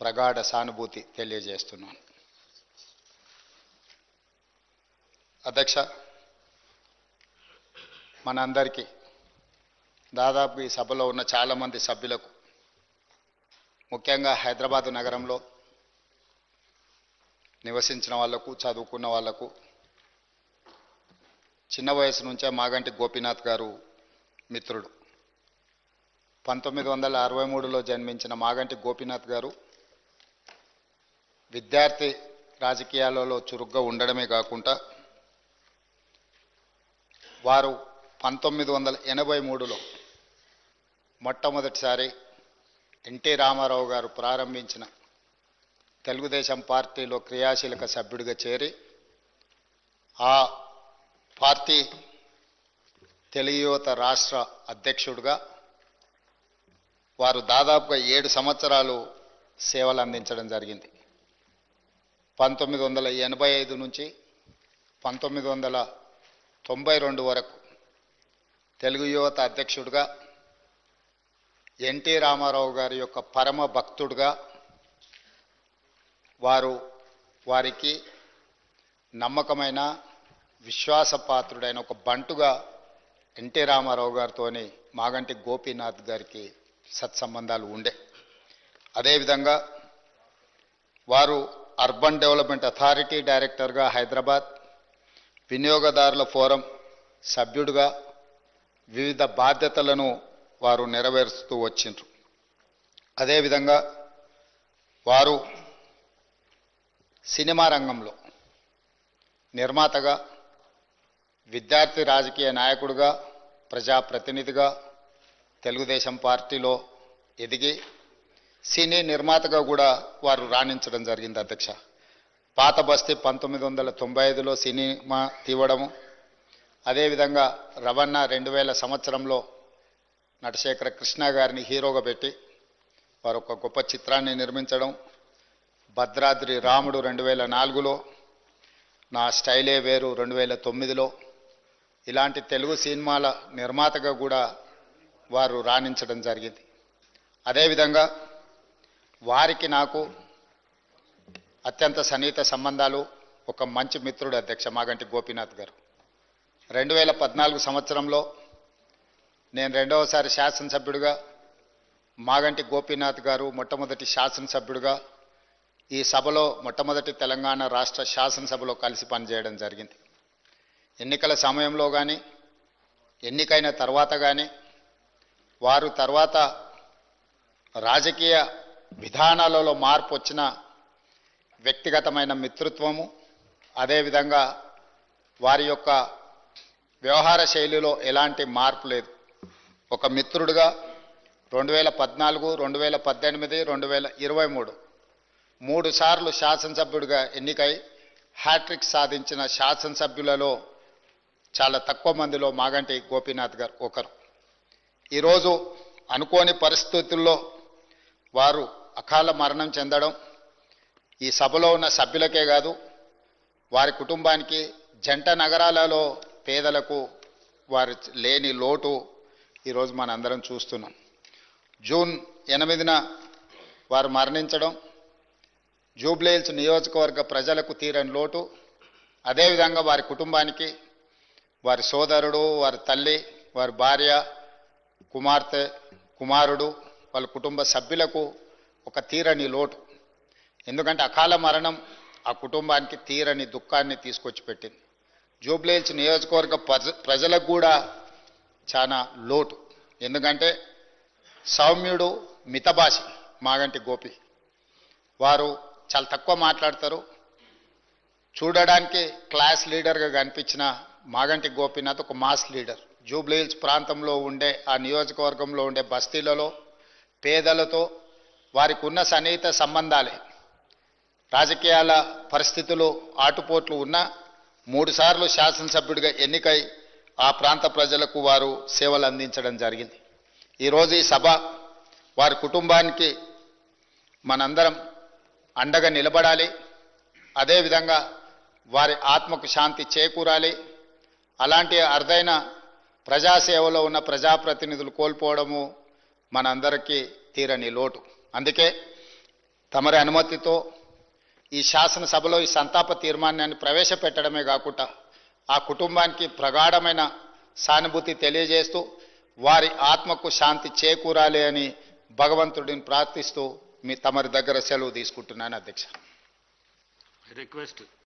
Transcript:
ప్రగాఢ సానుభూతి తెలియజేస్తున్నాను. అధ్యక్ష, మనందరికీ దాదాపు ఈ సభలో ఉన్న చాలామంది సభ్యులకు, ముఖ్యంగా హైదరాబాదు నగరంలో నివసించిన వాళ్లకు, చదువుకున్న వాళ్లకు, చిన్న వయసు నుంచే మాగంటి గోపీనాథ్ గారు మిత్రుడు. 1963లో జన్మించిన మాగంటి గోపీనాథ్ గారు విద్యార్థి రాజకీయాలలో చురుగ్గా ఉండడమే కాకుండా వారు 1983లో మొట్టమొదటిసారి ఎన్టీ రామారావు గారు ప్రారంభించిన తెలుగుదేశం పార్టీలో క్రియాశీలక సభ్యుడిగా చేరి ఆ పార్టీ తెలుగు యువత రాష్ట్ర అధ్యక్షుడిగా వారు దాదాపుగా 7 సంవత్సరాలు సేవలు అందించడం జరిగింది. 1985 నుంచి 1992 వరకు తెలుగు యువత అధ్యక్షుడిగా, ఎన్టీ రామారావు గారి యొక్క పరమ భక్తుడిగా, వారికి నమ్మకమైన విశ్వాసపాత్రుడైన ఒక బంటుగా ఎన్టీ రామారావు గారితోని మాగంటి గోపీనాథ్ గారికి సత్సంబంధాలు ఉండే. అదేవిధంగా వారు అర్బన్ డెవలప్మెంట్ అథారిటీ డైరెక్టర్గా హైదరాబాద్, వినియోగదారుల ఫోరం సభ్యుడిగా వివిధ బాధ్యతలను వారు నెరవేరుస్తూ వచ్చిండ్రు. అదేవిధంగా వారు సినిమా రంగంలో నిర్మాతగా, విద్యార్థి రాజకీయ నాయకుడిగా, ప్రజాప్రతినిధిగా తెలుగుదేశం పార్టీలో ఎదిగి సినీ నిర్మాతగా కూడా వారు రాణించడం జరిగింది. అధ్యక్ష, పాత బస్తీ 1995లో సినిమా తీవడము, అదేవిధంగా రవణ 2000 సంవత్సరంలో నటశేఖర కృష్ణ గారిని హీరోగా పెట్టి వారు ఒక గొప్ప చిత్రాన్ని నిర్మించడం, భద్రాద్రి రాముడు 2004లో, నా స్టైలే వేరు 2009లో, ఇలాంటి తెలుగు సినిమాల నిర్మాతగా కూడా వారు రాణించడం జరిగింది. అదేవిధంగా వారికి నాకు అత్యంత సన్నిహిత సంబంధాలు, ఒక మంచి మిత్రుడు అధ్యక్ష మాగంటి గోపీనాథ్ గారు. 2014 సంవత్సరంలో నేను రెండవసారి శాసనసభ్యుడిగా, మాగంటి గోపీనాథ్ గారు మొట్టమొదటి శాసనసభ్యుడిగా ఈ సభలో మొట్టమొదటి తెలంగాణ రాష్ట్ర శాసనసభలో కలిసి పనిచేయడం జరిగింది. ఎన్నికల సమయంలో కానీ, ఎన్నికైన తర్వాత కానీ, వారు తర్వాత రాజకీయ విధానాలలో మార్పు వచ్చిన వ్యక్తిగతమైన మిత్రత్వము, అదేవిధంగా వారి యొక్క వ్యవహార శైలిలో ఎలాంటి మార్పు లేదు. ఒక మిత్రుడిగా 2014, 2018, 2023 3 సార్లు శాసనసభ్యుడిగా ఎన్నికై హ్యాట్రిక్ సాధించిన శాసనసభ్యులలో చాలా తక్కువ మందిలో మాగంటి గోపీనాథ్ గారు ఒకరు. ఈరోజు అనుకోని పరిస్థితుల్లో వారు అకాల మరణం చెందడం ఈ సభలో ఉన్న సభ్యులకే కాదు, వారి కుటుంబానికి, జంట నగరాలలో పేదలకు వారి లేని లోటు ఈరోజు మనందరం చూస్తున్నాం. జూన్ 8న వారు మరణించడం జూబ్లీహిల్స్ నియోజకవర్గ ప్రజలకు తీరని లోటు. అదేవిధంగా వారి కుటుంబానికి, వారి సోదరుడు, వారి తల్లి, వారి భార్య, కుమార్తె, కుమారుడు, వాళ్ళ కుటుంబ సభ్యులకు ఒక తీరని లోటు. ఎందుకంటే అకాల మరణం ఆ కుటుంబానికి తీరని దుఃఖాన్ని తీసుకొచ్చి పెట్టింది. జూబ్లీహిల్స్ నియోజకవర్గ ప్రజలకు కూడా చాలా లోటు. ఎందుకంటే సౌమ్యుడు, మితభాషి మాగంటి గోపి. వారు చాలా తక్కువ మాట్లాడతారు. చూడడానికి క్లాస్ లీడర్గా కనిపించిన మాగంటి గోపీనాథ్ ఒక మాస్ లీడర్. జూబ్లీహిల్స్ ప్రాంతంలో ఉండే, ఆ నియోజకవర్గంలో ఉండే బస్తీలలో పేదలతో వారికి ఉన్న సన్నిహిత సంబంధాలే, రాజకీయాల పరిస్థితులు ఆటుపోట్లు ఉన్న 3 సార్లు శాసనసభ్యుడిగా ఎన్నికై ఆ ప్రాంత ప్రజలకు వారు సేవలు అందించడం జరిగింది. ఈరోజు ఈ సభ వారి కుటుంబానికి మనందరం అండగా నిలబడాలి. అదేవిధంగా వారి ఆత్మకు శాంతి చేకూరాలి. అలాంటి అరుదైన ప్రజాసేవలో ఉన్న ప్రజాప్రతినిధులు కోల్పోవడము మనందరికీ తీరని లోటు. అందుకే తమరి అనుమతితో ఈ శాసనసభలో ఈ సంతాప తీర్మానాన్ని ప్రవేశపెట్టడమే కాకుండా ఆ కుటుంబానికి ప్రగాఢమైన సానుభూతి తెలియజేస్తూ వారి ఆత్మకు శాంతి చేకూరాలి అని భగవంతుడిని ప్రార్థిస్తూ తమరి దగ్గర సెలవు తీసుకుంటున్నాను అధ్యక్ష. రిక్వెస్ట్